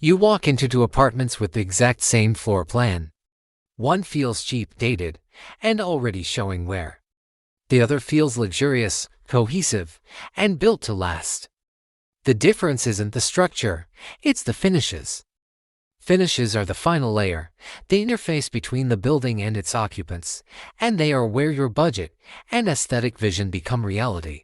You walk into two apartments with the exact same floor plan. One feels cheap, dated, and already showing wear. The other feels luxurious, cohesive, and built to last. The difference isn't the structure, it's the finishes. Finishes are the final layer, the interface between the building and its occupants, and they are where your budget and aesthetic vision become reality.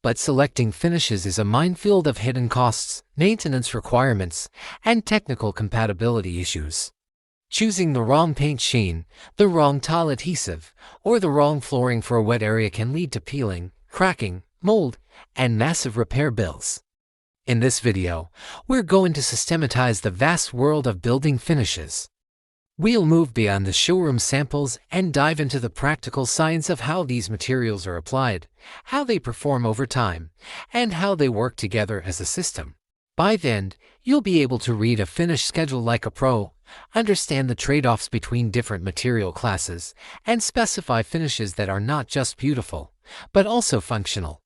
But selecting finishes is a minefield of hidden costs, maintenance requirements, and technical compatibility issues. Choosing the wrong paint sheen, the wrong tile adhesive, or the wrong flooring for a wet area can lead to peeling, cracking, mold, and massive repair bills. In this video, we're going to systematize the vast world of building finishes. We'll move beyond the showroom samples and dive into the practical science of how these materials are applied, how they perform over time, and how they work together as a system. By then, you'll be able to read a finish schedule like a pro, understand the trade-offs between different material classes, and specify finishes that are not just beautiful, but also functional,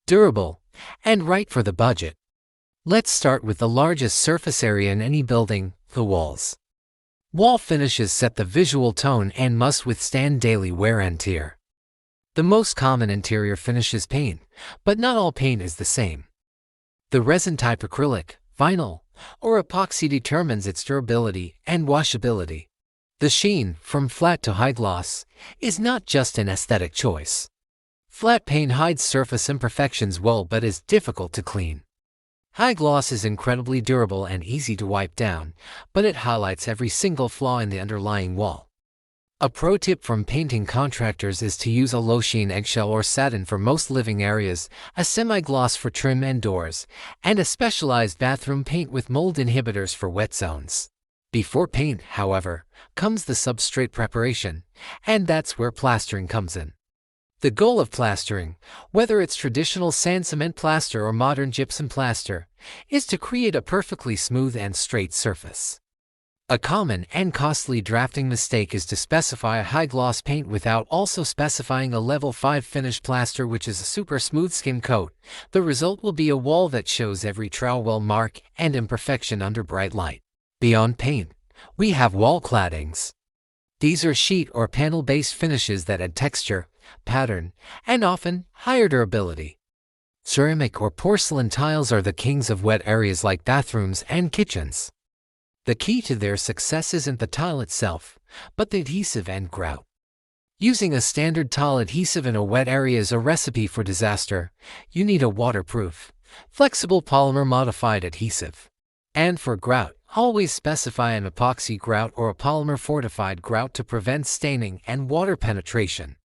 durable, and right for the budget. Let's start with the largest surface area in any building, the walls. Wall finishes set the visual tone and must withstand daily wear and tear. The most common interior finish is paint, but not all paint is the same. The resin-type acrylic, vinyl, or epoxy determines its durability and washability. The sheen, from flat to high gloss, is not just an aesthetic choice. Flat paint hides surface imperfections well but is difficult to clean. High gloss is incredibly durable and easy to wipe down, but it highlights every single flaw in the underlying wall. A pro tip from painting contractors is to use a low-sheen eggshell or satin for most living areas, a semi-gloss for trim and doors, and a specialized bathroom paint with mold inhibitors for wet zones. Before paint, however, comes the substrate preparation, and that's where plastering comes in. The goal of plastering, whether it's traditional sand cement plaster or modern gypsum plaster, is to create a perfectly smooth and straight surface. A common and costly drafting mistake is to specify a high-gloss paint without also specifying a level 5 finish plaster, which is a super smooth skim coat. The result will be a wall that shows every trowel mark and imperfection under bright light. Beyond paint, we have wall claddings. These are sheet or panel-based finishes that add texture, pattern, and often higher durability. Ceramic or porcelain tiles are the kings of wet areas like bathrooms and kitchens. The key to their success isn't the tile itself, but the adhesive and grout. Using a standard tile adhesive in a wet area is a recipe for disaster. You need a waterproof, flexible polymer-modified adhesive. And for grout, always specify an epoxy grout or a polymer-fortified grout to prevent staining and water penetration.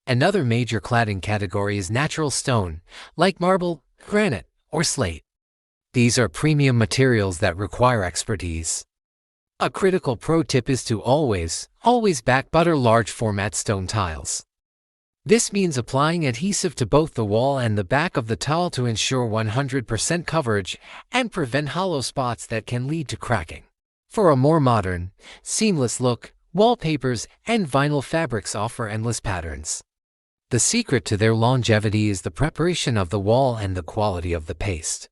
Another major cladding category is natural stone, like marble, granite, or slate. These are premium materials that require expertise. A critical pro tip is to always back butter large format stone tiles. This means applying adhesive to both the wall and the back of the tile to ensure 100% coverage and prevent hollow spots that can lead to cracking. For a more modern, seamless look, wallpapers and vinyl fabrics offer endless patterns. The secret to their longevity is the preparation of the wall and the quality of the paste.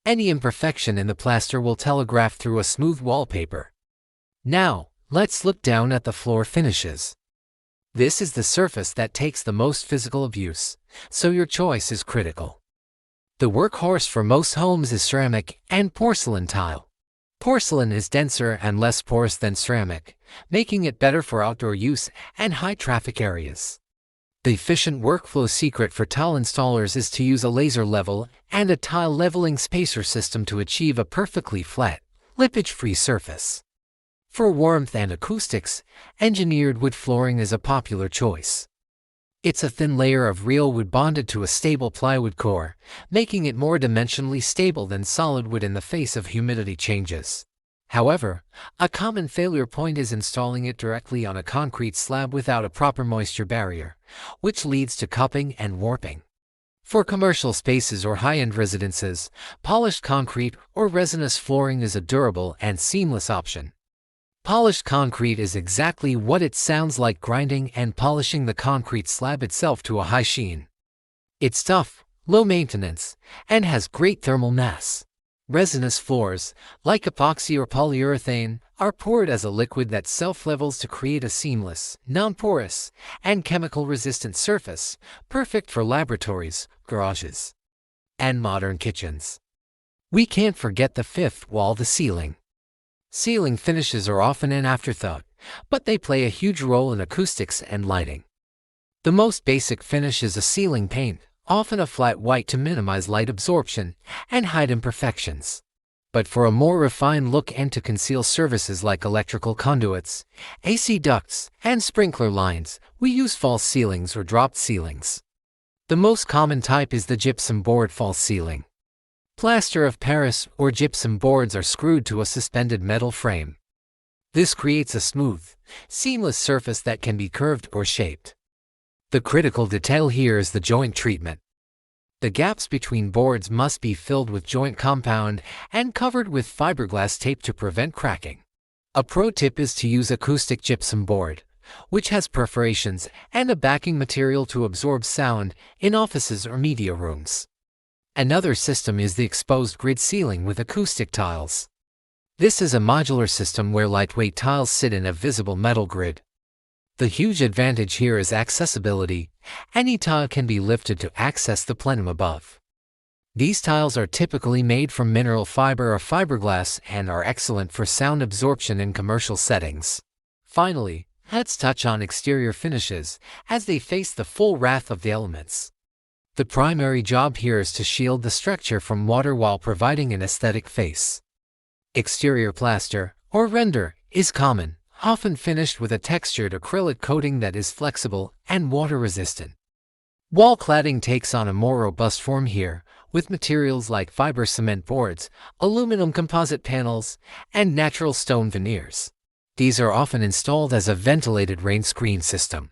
Any imperfection in the plaster will telegraph through a smooth wallpaper. Now, let's look down at the floor finishes. This is the surface that takes the most physical abuse, so your choice is critical. The workhorse for most homes is ceramic and porcelain tile. Porcelain is denser and less porous than ceramic, making it better for outdoor use and high-traffic areas. The efficient workflow secret for tile installers is to use a laser level and a tile leveling spacer system to achieve a perfectly flat, lippage-free surface. For warmth and acoustics, engineered wood flooring is a popular choice. It's a thin layer of real wood bonded to a stable plywood core, making it more dimensionally stable than solid wood in the face of humidity changes. However, a common failure point is installing it directly on a concrete slab without a proper moisture barrier, which leads to cupping and warping. For commercial spaces or high-end residences, polished concrete or resinous flooring is a durable and seamless option. Polished concrete is exactly what it sounds like, grinding and polishing the concrete slab itself to a high sheen. It's tough, low maintenance, and has great thermal mass. Resinous floors, like epoxy or polyurethane, are poured as a liquid that self-levels to create a seamless, non-porous, and chemical-resistant surface, perfect for laboratories, garages, and modern kitchens. We can't forget the fifth wall, the ceiling. Ceiling finishes are often an afterthought, but they play a huge role in acoustics and lighting. The most basic finish is a ceiling paint, often a flat white to minimize light absorption and hide imperfections. But for a more refined look and to conceal surfaces like electrical conduits, AC ducts, and sprinkler lines, we use false ceilings or dropped ceilings. The most common type is the gypsum board false ceiling. Plaster of Paris or gypsum boards are screwed to a suspended metal frame. This creates a smooth, seamless surface that can be curved or shaped. The critical detail here is the joint treatment. The gaps between boards must be filled with joint compound and covered with fiberglass tape to prevent cracking. A pro tip is to use acoustic gypsum board, which has perforations and a backing material to absorb sound in offices or media rooms. Another system is the exposed grid ceiling with acoustic tiles. This is a modular system where lightweight tiles sit in a visible metal grid. The huge advantage here is accessibility. Any tile can be lifted to access the plenum above. These tiles are typically made from mineral fiber or fiberglass and are excellent for sound absorption in commercial settings. Finally, let's touch on exterior finishes, as they face the full wrath of the elements. The primary job here is to shield the structure from water while providing an aesthetic face. Exterior plaster, or render, is common, often finished with a textured acrylic coating that is flexible and water-resistant. Wall cladding takes on a more robust form here, with materials like fiber cement boards, aluminum composite panels, and natural stone veneers. These are often installed as a ventilated rain screen system.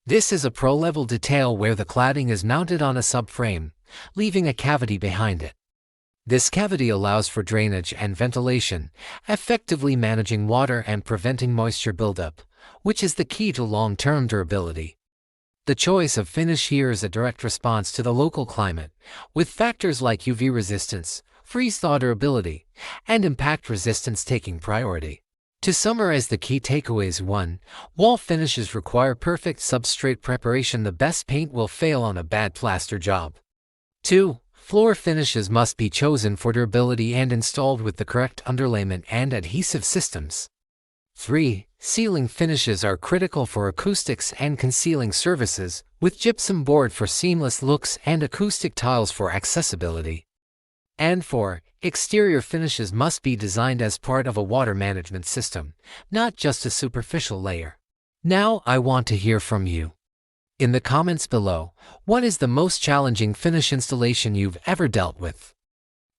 This is a pro-level detail where the cladding is mounted on a subframe, leaving a cavity behind it. This cavity allows for drainage and ventilation, effectively managing water and preventing moisture buildup, which is the key to long-term durability. The choice of finish here is a direct response to the local climate, with factors like UV resistance, freeze-thaw durability, and impact resistance taking priority. To summarize the key takeaways: 1. Wall finishes require perfect substrate preparation. The best paint will fail on a bad plaster job. 2. Floor finishes must be chosen for durability and installed with the correct underlayment and adhesive systems. 3. Ceiling finishes are critical for acoustics and concealing surfaces, with gypsum board for seamless looks and acoustic tiles for accessibility. And 4. Exterior finishes must be designed as part of a water management system, not just a superficial layer. Now I want to hear from you. In the comments below, what is the most challenging finish installation you've ever dealt with?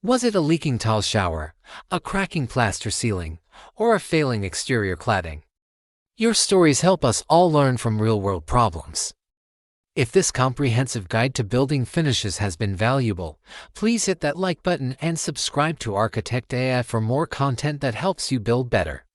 Was it a leaking tile shower, a cracking plaster ceiling, or a failing exterior cladding? Your stories help us all learn from real-world problems. If this comprehensive guide to building finishes has been valuable, please hit that like button and subscribe to Architect AI for more content that helps you build better.